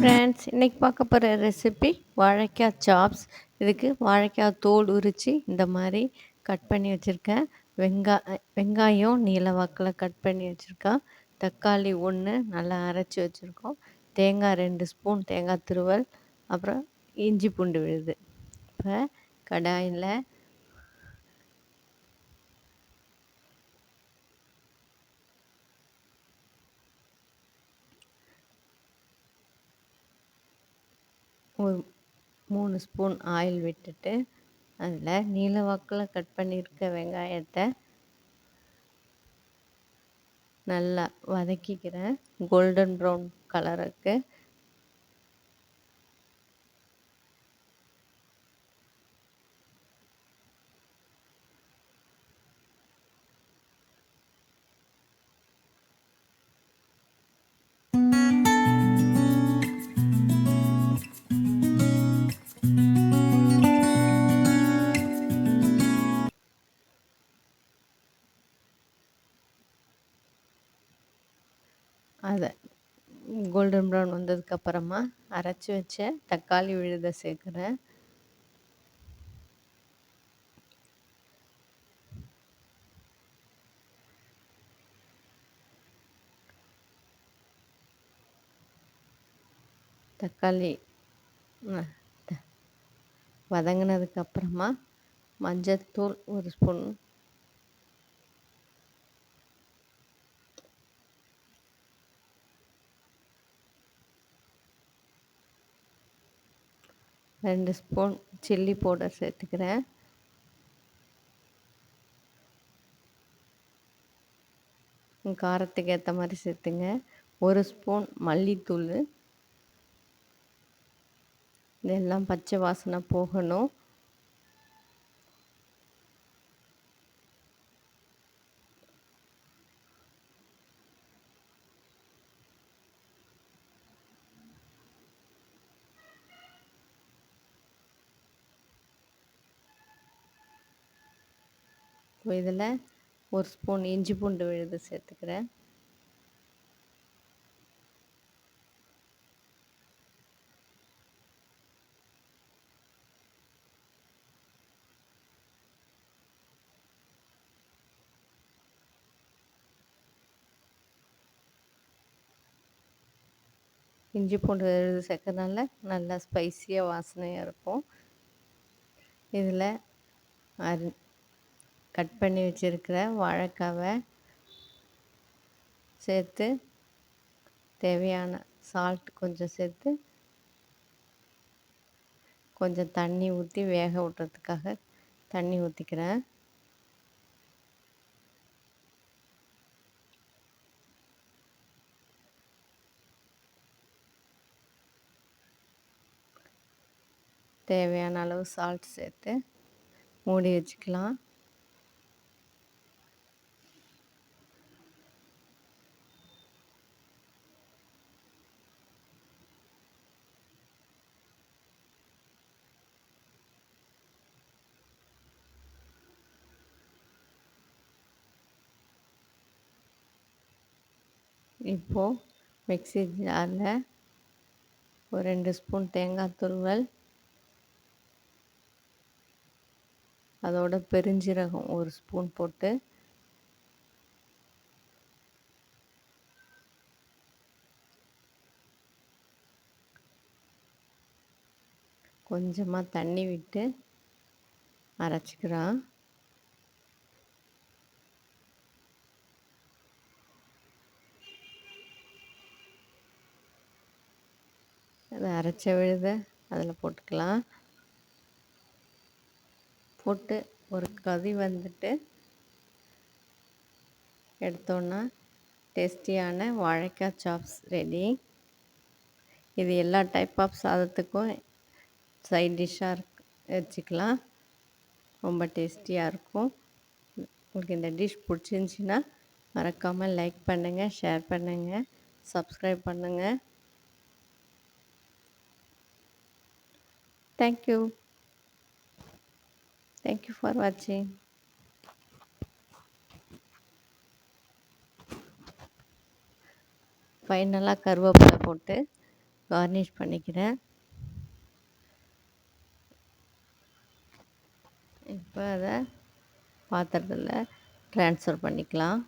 Friends, இன்னைக்கு பார்க்க போகிற ரெசிபி வாழைக்காய் சாப்ஸ். இதுக்கு வாழைக்காய் தோல் உரித்து இந்த மாதிரி கட் பண்ணி வச்சுருக்கேன். வெங்காயம் நீல வாக்கில் கட் பண்ணி வச்சுருக்கேன். தக்காளி ஒன்று நல்லா அரைச்சி வச்சுருக்கோம். தேங்காய் 2 ஸ்பூன் தேங்காய் துருவல், அப்புறம் இஞ்சி பூண்டு விழுது. இப்போ கடாயில் ஒரு 3 ஸ்பூன் ஆயில் விட்டுட்டு அதில் நீல வாக்கில் கட் பண்ணியிருக்க வெங்காயத்தை நல்லா வதக்கிக்கிறேன். கோல்டன் ப்ரௌன் கலருக்கு. அதை கோல்டன் ப்ரௌன் வந்ததுக்கப்புறமா அரைச்சி வச்ச தக்காளி விழுதை சேர்க்குறேன். தக்காளி வதங்கினதுக்கப்புறமா மஞ்சள்தூள் 1 ஸ்பூன், ரெண்டு ஸ்பூன் சில்லி பவுடர் சேர்த்துக்கிறேன். காரத்துக்கு ஏற்ற மாதிரி சேர்த்துங்க. 1 ஸ்பூன் மல்லித்தூள். இதெல்லாம் பச்சை வாசனை போகணும். இதில் 1 ஸ்பூன் இஞ்சி பூண்டு விழுது சேர்த்துக்கிறேன். இஞ்சி பூண்டு விழுது சேர்க்கறதுனால நல்லா ஸ்பைஸியாக வாசனையாக இருக்கும். இதில் கட் பண்ணி வச்சுருக்கிற வாழைக்காவை சேர்த்து தேவையான சால்ட் கொஞ்சம் சேர்த்து கொஞ்சம் தண்ணி ஊற்றி வேக விட்றதுக்காக தண்ணி ஊற்றிக்கிறேன். தேவையான அளவு சால்ட் சேர்த்து மூடி வச்சுக்கலாம். இப்போது மிக்ஸி ஜாரில் ஒரு 2 ஸ்பூன் தேங்காய் துருவல், அதோட பெருஞ்சீரகம் 1 ஸ்பூன் போட்டு கொஞ்சமாக தண்ணி விட்டு அரைச்சிக்கிறோம். அதை அரைச்ச விழுதை அதில் போட்டுக்கலாம். போட்டு ஒரு கொதி வந்துட்டு எடுத்தோன்னா டேஸ்டியான வாழைக்காய் சாப்ஸ் ரெடி. இது எல்லா டைப் ஆஃப் சாதத்துக்கும் சைட் டிஷ்ஷாக வச்சுக்கலாம். ரொம்ப டேஸ்டியாக இருக்கும். உங்களுக்கு இந்த டிஷ் பிடிச்சிருந்துச்சின்னா மறக்காமல் லைக் பண்ணுங்கள், ஷேர் பண்ணுங்கள், சப்ஸ்கிரைப் பண்ணுங்கள். தேங்க்யூ ஃபார் வாட்சிங். ஃபைனலாக கருவேப்பிலை போட்டு கார்னிஷ் பண்ணிக்கிறேன். இப்போ அதை பாத்திரத்தில் ட்ரான்ஸ்ஃபர் பண்ணிக்கலாம்.